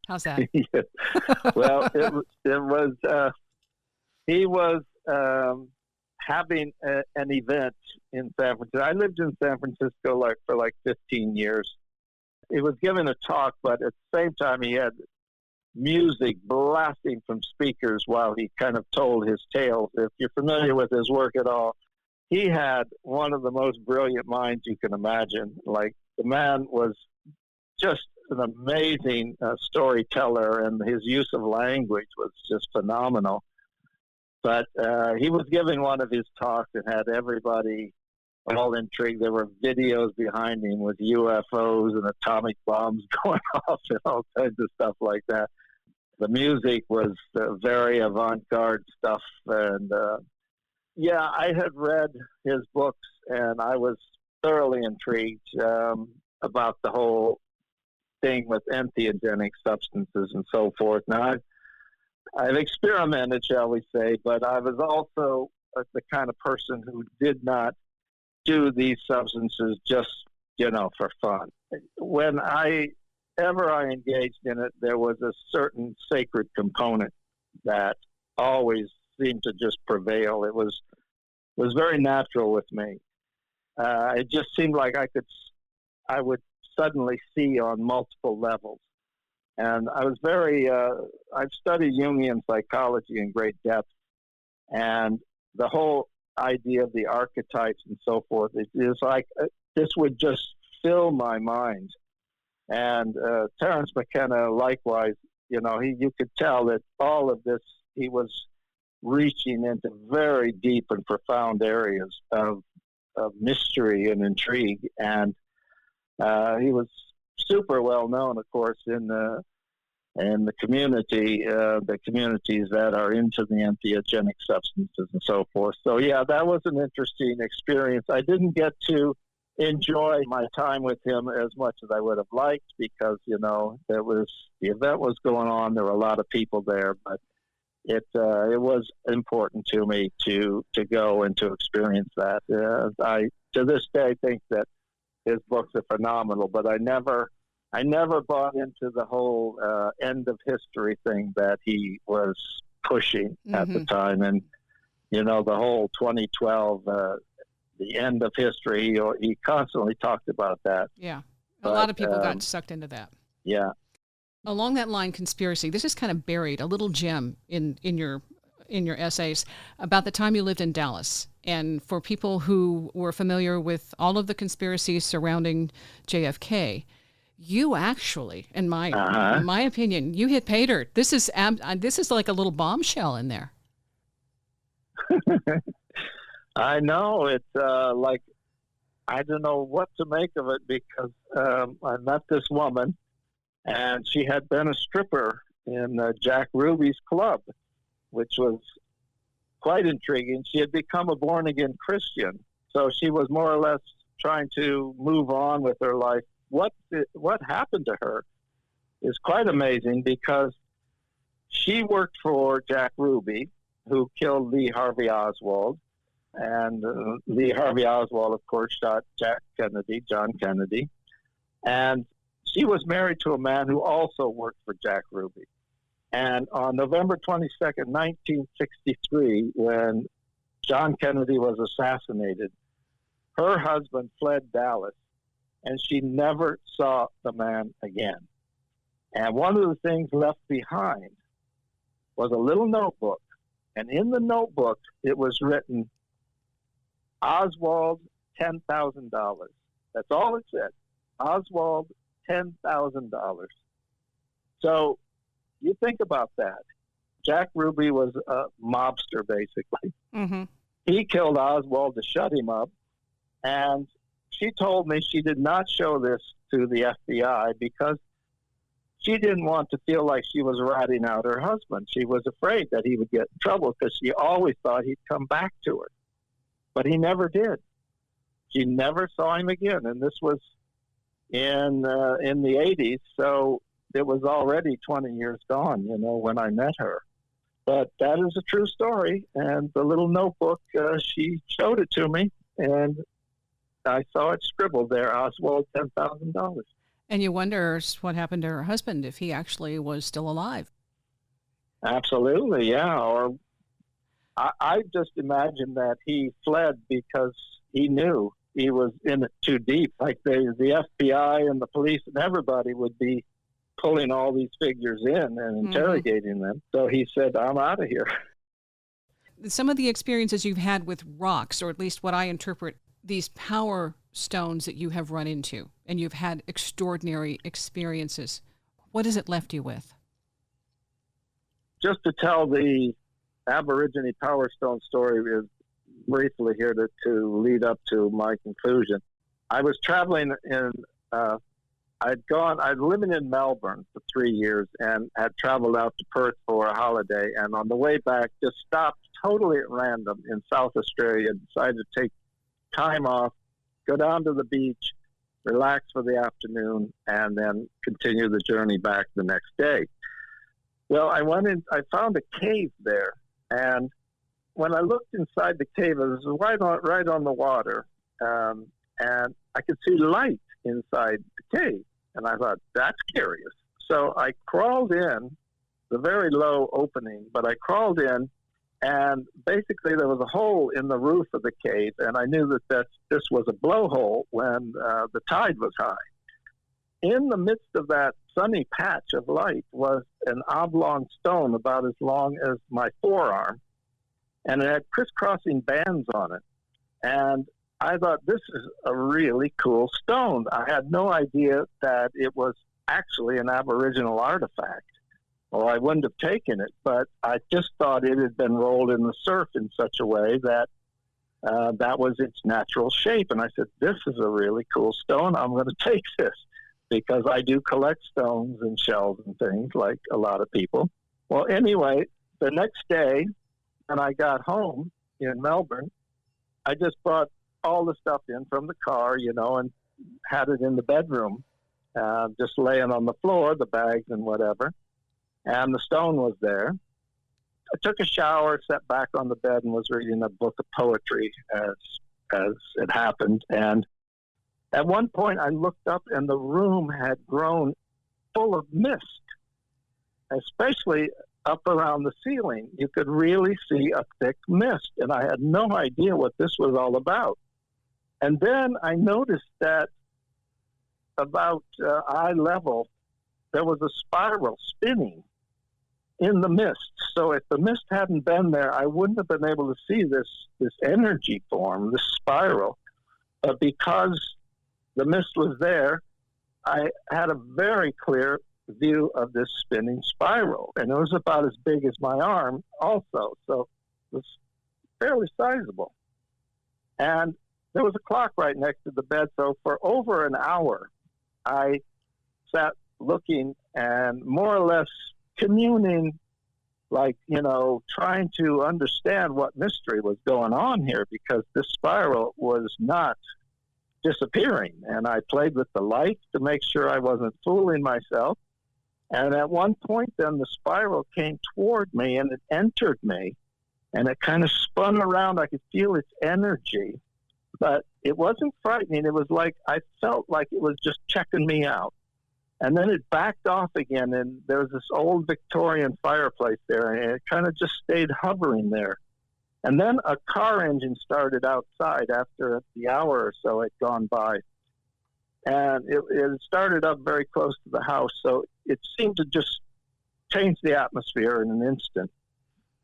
How's that? Yeah. Well, he was having an event in San Francisco. I lived in San Francisco for 15 years. He was giving a talk, but at the same time he had music blasting from speakers while he kind of told his tales. If you're familiar with his work at all, he had one of the most brilliant minds you can imagine. Like, the man was just an amazing storyteller, and his use of language was just phenomenal. But he was giving one of his talks and had everybody all intrigued. There were videos behind him with UFOs and atomic bombs going off and all kinds of stuff like that. The music was very avant-garde stuff. And yeah, I had read his books, and I was thoroughly intrigued about the whole thing with entheogenic substances and so forth. Now, I've experimented, shall we say, but I was also the kind of person who did not do these substances just, for fun. Whenever I engaged in it, there was a certain sacred component that always seemed to just prevail. It was very natural with me. It just seemed like I would suddenly see on multiple levels. And I was I've studied Jungian psychology in great depth, and the whole idea of the archetypes and so forth, it is like this would just fill my mind. And Terence McKenna, likewise, you could tell that all of this, he was reaching into very deep and profound areas of mystery and intrigue. And he was super well known, of course, in the community, the communities that are into the entheogenic substances and so forth. So yeah, that was an interesting experience. I didn't get to enjoy my time with him as much as I would have liked, because the event was going on. There were a lot of people there, but it was important to me to go and to experience that. I to this day think that his books are phenomenal, but I never bought into the whole end of history thing that he was pushing at the time. And, the whole 2012, the end of history, he constantly talked about that. Yeah. A lot of people got sucked into that. Yeah. Along that line, conspiracy, this is kind of buried, a little gem in your essays about the time you lived in Dallas. And for people who were familiar with all of the conspiracies surrounding JFK, you actually, in my opinion, you hit pay dirt. This is like a little bombshell in there. I know. It's like, I don't know what to make of it, because I met this woman, and she had been a stripper in Jack Ruby's club, which was quite intriguing. She had become a born-again Christian, so she was more or less trying to move on with her life. What happened to her is quite amazing, because she worked for Jack Ruby, who killed Lee Harvey Oswald. And Lee Harvey Oswald, of course, shot John Kennedy. And she was married to a man who also worked for Jack Ruby. And on November 22nd, 1963, when John Kennedy was assassinated, her husband fled Dallas, and she never saw the man again. And one of the things left behind was a little notebook. And in the notebook, it was written, Oswald, $10,000. That's all it said. Oswald, $10,000. So you think about that. Jack Ruby was a mobster, basically. Mm-hmm. He killed Oswald to shut him up, and she told me she did not show this to the FBI because she didn't want to feel like she was ratting out her husband. She was afraid that he would get in trouble because she always thought he'd come back to her. But he never did. She never saw him again. And this was in the 80s, so it was already 20 years gone, when I met her. But that is a true story. And the little notebook, she showed it to me, and I saw it scribbled there, Oswald, $10,000. And you wonder what happened to her husband, if he actually was still alive. Absolutely, yeah. Or I just imagine that he fled because he knew he was in it too deep. Like the FBI and the police and everybody would be pulling all these figures in and interrogating them. So he said, I'm out of here. Some of the experiences you've had with rocks, or at least what I interpret these power stones that you have run into, and you've had extraordinary experiences, what has it left you with? Just to tell the Aborigine Power Stone story is briefly here to lead up to my conclusion. I was traveling in, I'd lived in Melbourne for 3 years and had traveled out to Perth for a holiday. And on the way back, just stopped totally at random in South Australia, decided to take time off, go down to the beach, relax for the afternoon, and then continue the journey back the next day. Well, I found a cave there, and when I looked inside the cave, it was right on the water, and I could see light inside the cave, and I thought, that's curious. So I crawled in, the very low opening, but I crawled in, and basically there was a hole in the roof of the cave, and I knew that this was a blowhole when the tide was high. In the midst of that sunny patch of light was an oblong stone about as long as my forearm, and it had crisscrossing bands on it. And I thought, this is a really cool stone. I had no idea that it was actually an Aboriginal artifact, or I wouldn't have taken it, but I just thought it had been rolled in the surf in such a way that that was its natural shape. And I said, this is a really cool stone. I'm going to take this, because I do collect stones and shells and things like a lot of people. Well, anyway, the next day when I got home in Melbourne, I just brought all the stuff in from the car, and had it in the bedroom, just laying on the floor, the bags and whatever. And the stone was there. I took a shower, sat back on the bed, and was reading a book of poetry as it happened. And at one point, I looked up, and the room had grown full of mist, especially up around the ceiling. You could really see a thick mist, and I had no idea what this was all about. And then I noticed that about eye level, there was a spiral spinning in the mist. So if the mist hadn't been there, I wouldn't have been able to see this energy form, this spiral. But because the mist was there, I had a very clear view of this spinning spiral. And it was about as big as my arm also. So it was fairly sizable. And there was a clock right next to the bed. So for over an hour, I sat looking and more or less communing, like, trying to understand what mystery was going on here, because this spiral was not disappearing. And I played with the light to make sure I wasn't fooling myself. And at one point, then the spiral came toward me, and it entered me, and it kind of spun around. I could feel its energy, but it wasn't frightening. It was like, I felt like it was just checking me out. And then it backed off again, and there was this old Victorian fireplace there, and it kind of just stayed hovering there. And then a car engine started outside after the hour or so had gone by. And it started up very close to the house, so it seemed to just change the atmosphere in an instant.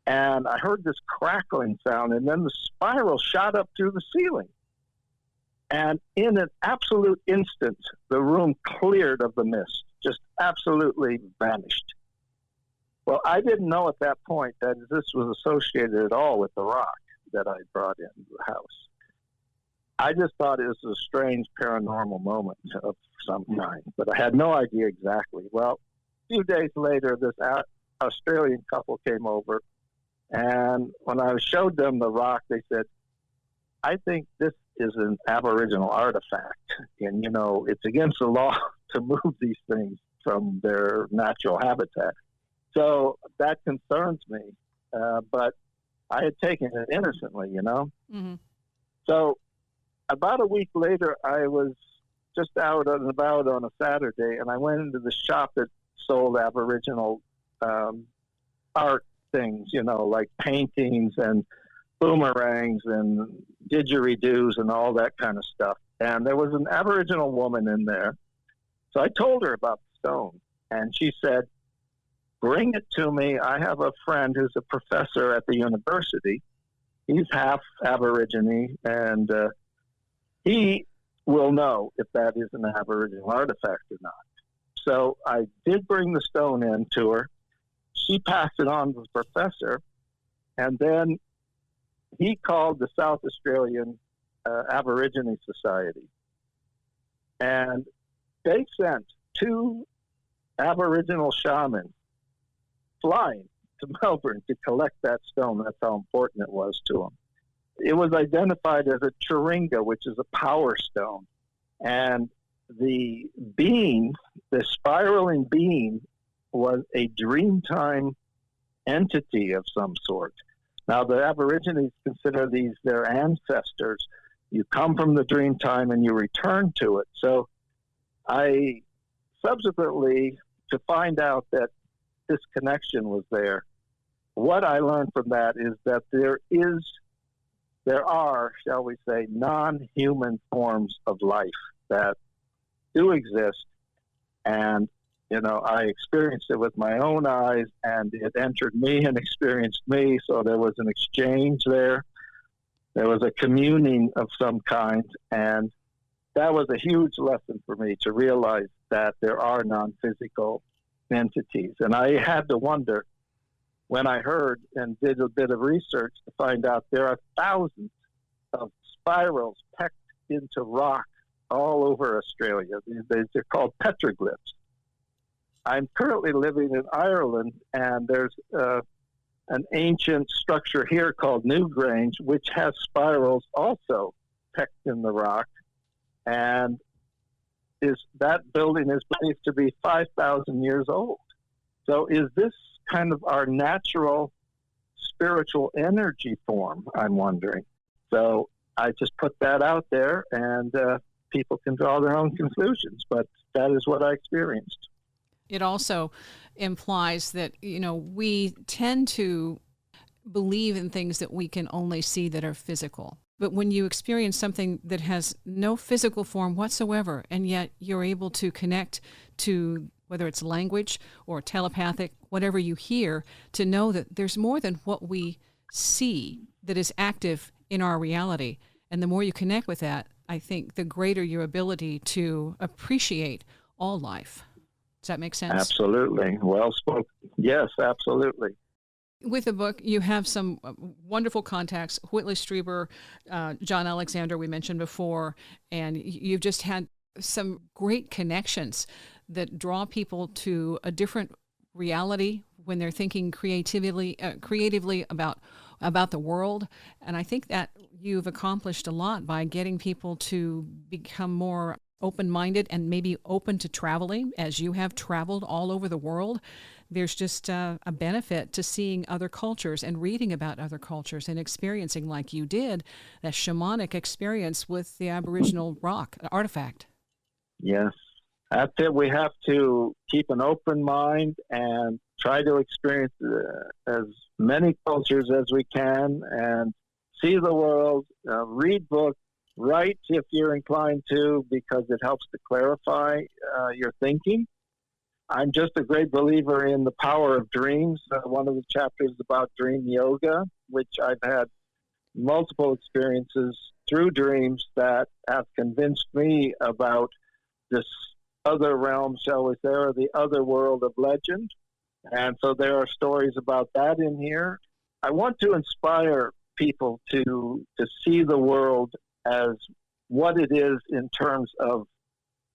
And I heard this crackling sound, and then the spiral shot up through the ceiling. And in an absolute instant, the room cleared of the mist, just absolutely vanished. Well, I didn't know at that point that this was associated at all with the rock that I brought into the house. I just thought it was a strange paranormal moment of some kind, but I had no idea exactly. Well, a few days later, this Australian couple came over, and when I showed them the rock, they said, I think this is an Aboriginal artifact, and, you know, it's against the law to move these things from their natural habitat. So that concerns me, but I had taken it innocently, you know? Mm-hmm. So about a week later, I was just out and about on a Saturday, and I went into the shop that sold Aboriginal art things, you know, like paintings and boomerangs and didgeridoos and all that kind of stuff. And there was an Aboriginal woman in there. So I told her about the stone, and she said, bring it to me. I have a friend who's a professor at the university. He's half Aborigine, and he will know if that is an Aboriginal artifact or not. So I did bring the stone in to her. She passed it on to the professor, and then he called the South Australian Aborigine Society. And they sent 2 Aboriginal shamans flying to Melbourne to collect that stone. That's how important it was to them. It was identified as a Chiringa, which is a power stone. And the beam, the spiraling beam, was a Dreamtime entity of some sort. Now, the Aborigines consider these their ancestors. You come from the Dreamtime and you return to it. So I subsequently, to find out that this connection was there, what I learned from that is that there are, shall we say, non-human forms of life that do exist. And, you know, I experienced it with my own eyes, and it entered me and experienced me. So there was an exchange there. There was a communing of some kind. And that was a huge lesson for me to realize that there are non-physical entities. And I had to wonder, when I heard and did a bit of research to find out there are thousands of spirals pecked into rock all over Australia. They're called petroglyphs. I'm currently living in Ireland, and there's an ancient structure here called Newgrange, which has spirals also pecked in the rock. And that building is believed to be 5,000 years old. So is this kind of our natural spiritual energy form, I'm wondering? So I just put that out there, and people can draw their own conclusions, but that is what I experienced. It also implies that, you know, we tend to believe in things that we can only see that are physical. But when you experience something that has no physical form whatsoever, and yet you're able to connect to, whether it's language or telepathic, whatever you hear, to know that there's more than what we see that is active in our reality. And the more you connect with that, I think the greater your ability to appreciate all life. Does that make sense? Absolutely. Well spoken. Yes, absolutely. With the book, you have some wonderful contacts. Whitley Strieber, John Alexander, we mentioned before, and you've just had some great connections that draw people to a different reality when they're thinking creatively about the world. And I think that you've accomplished a lot by getting people to become more open-minded and maybe open to traveling, as you have traveled all over the world. There's just a benefit to seeing other cultures and reading about other cultures and experiencing, like you did, that shamanic experience with the Aboriginal rock artifact. Yes, that's it. We have to keep an open mind and try to experience as many cultures as we can and see the world, read books, write if you're inclined to, because it helps to clarify your thinking. I'm just a great believer in the power of dreams. One of the chapters is about dream yoga, which I've had multiple experiences through dreams that have convinced me about this other realm, shall we say, or the other world of legend. And so there are stories about that in here. I want to inspire people to see the world as what it is in terms of,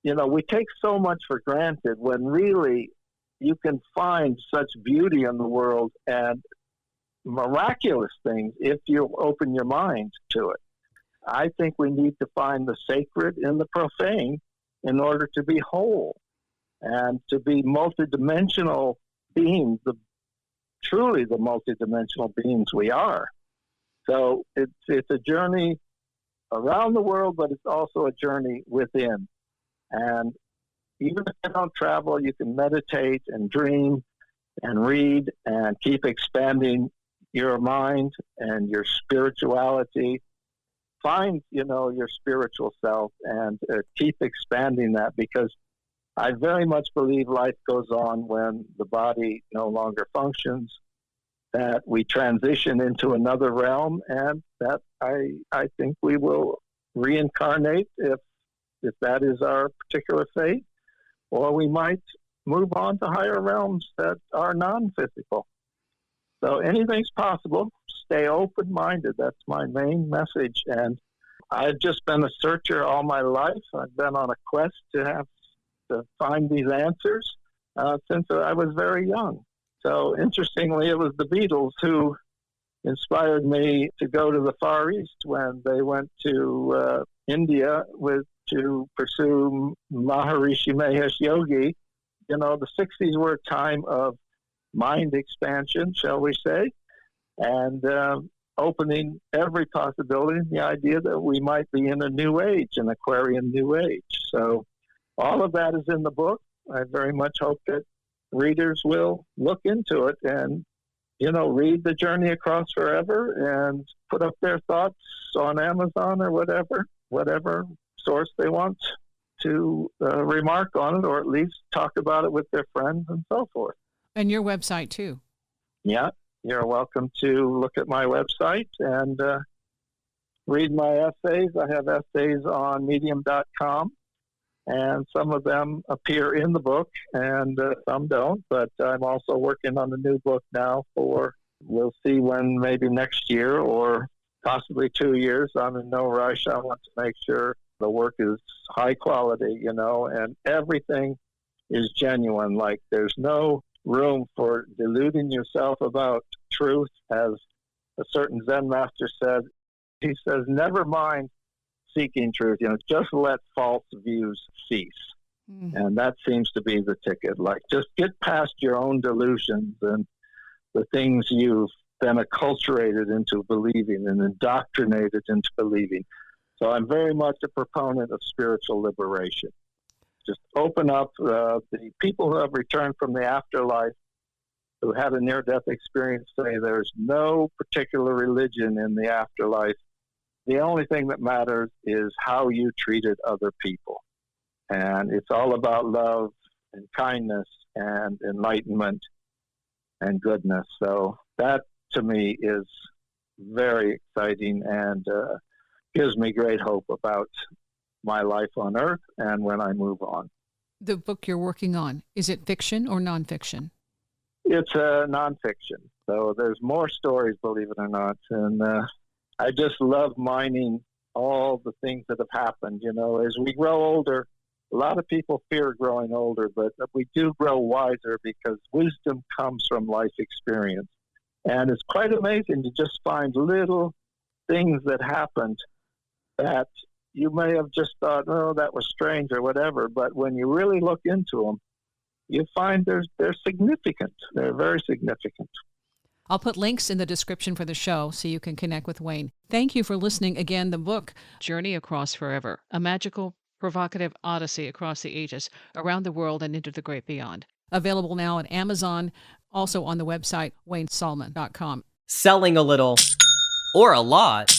we take so much for granted when really you can find such beauty in the world and miraculous things if you open your mind to it. I think we need to find the sacred in the profane in order to be whole and to be multidimensional beings, truly the multidimensional beings we are. So it's a journey around the world, but it's also a journey within. And even if you don't travel, you can meditate and dream and read and keep expanding your mind and your spirituality. Find, your spiritual self and keep expanding that, because I very much believe life goes on when the body no longer functions, that we transition into another realm, and that I think we will reincarnate if that is our particular fate, or we might move on to higher realms that are non-physical. So anything's possible. Stay open-minded. That's my main message. And I've just been a searcher all my life. I've been on a quest to find these answers since I was very young. So interestingly, it was the Beatles who inspired me to go to the Far East when they went to India to pursue Maharishi Mahesh Yogi. The 60s were a time of mind expansion, shall we say, and opening every possibility, the idea that we might be in a new age, an Aquarian new age. So all of that is in the book. I very much hope that readers will look into it and, read The Journey Across Forever and put up their thoughts on Amazon or whatever source they want to remark on it, or at least talk about it with their friends and so forth. And your website too. Yeah, you're welcome to look at my website and read my essays. I have essays on medium.com, and some of them appear in the book and some don't, but I'm also working on a new book now we'll see when, maybe next year or possibly 2 years. I'm in no rush. I want to make sure the work is high quality, and everything is genuine. Like, there's no room for deluding yourself about truth. As a certain Zen master said, he says, never mind seeking truth, just let false views cease. And that seems to be the ticket. Like, just get past your own delusions and the things you've been acculturated into believing and indoctrinated into believing. So I'm very much a proponent of spiritual liberation. Just open up. The people who have returned from the afterlife, who had a near-death experience, say there's no particular religion in the afterlife. The only thing that matters is how you treated other people. And it's all about love and kindness and enlightenment and goodness. So that, to me, is very exciting and gives me great hope about my life on Earth and when I move on. The book you're working on, is it fiction or nonfiction? It's nonfiction. So there's more stories, believe it or not. And I just love mining all the things that have happened. As we grow older, a lot of people fear growing older, but we do grow wiser because wisdom comes from life experience. And it's quite amazing to just find little things that happened that you may have just thought, oh, that was strange or whatever. But when you really look into them, you find they're significant. They're very significant. I'll put links in the description for the show so you can connect with Wayne. Thank you for listening. Again, the book, Journey Across Forever, a magical, provocative odyssey across the ages, around the world and into the great beyond. Available now on Amazon, also on the website, WayneSaalman.com. Selling a little or a lot,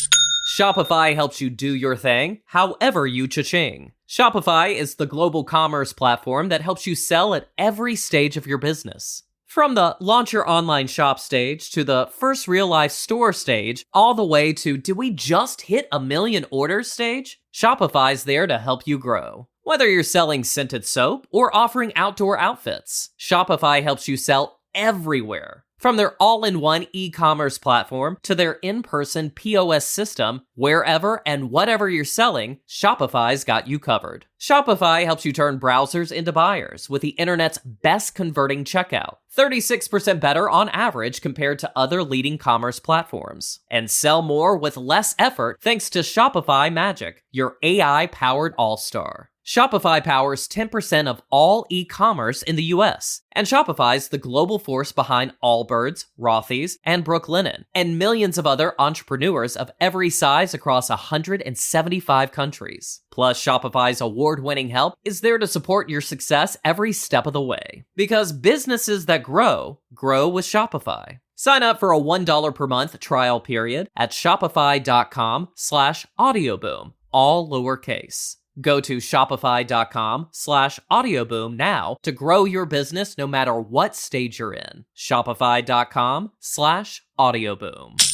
Shopify helps you do your thing, however you cha-ching. Shopify is the global commerce platform that helps you sell at every stage of your business. From the launch your online shop stage to the first real life store stage, all the way to do we just hit 1 million orders stage? Shopify's there to help you grow. Whether you're selling scented soap or offering outdoor outfits, Shopify helps you sell everywhere. From their all-in-one e-commerce platform to their in-person POS system, wherever and whatever you're selling, Shopify's got you covered. Shopify helps you turn browsers into buyers with the internet's best converting checkout, 36% better on average compared to other leading commerce platforms. And sell more with less effort thanks to Shopify Magic, your AI-powered all-star. Shopify powers 10% of all e-commerce in the US, and Shopify's the global force behind Allbirds, Rothy's, and Brooklinen, and millions of other entrepreneurs of every size across 175 countries. Plus, Shopify's award-winning help is there to support your success every step of the way. Because businesses that grow, grow with Shopify. Sign up for a $1 per month trial period at shopify.com/audioboom, all lowercase. Go to shopify.com/audioboom now to grow your business no matter what stage you're in. Shopify.com/audioboom.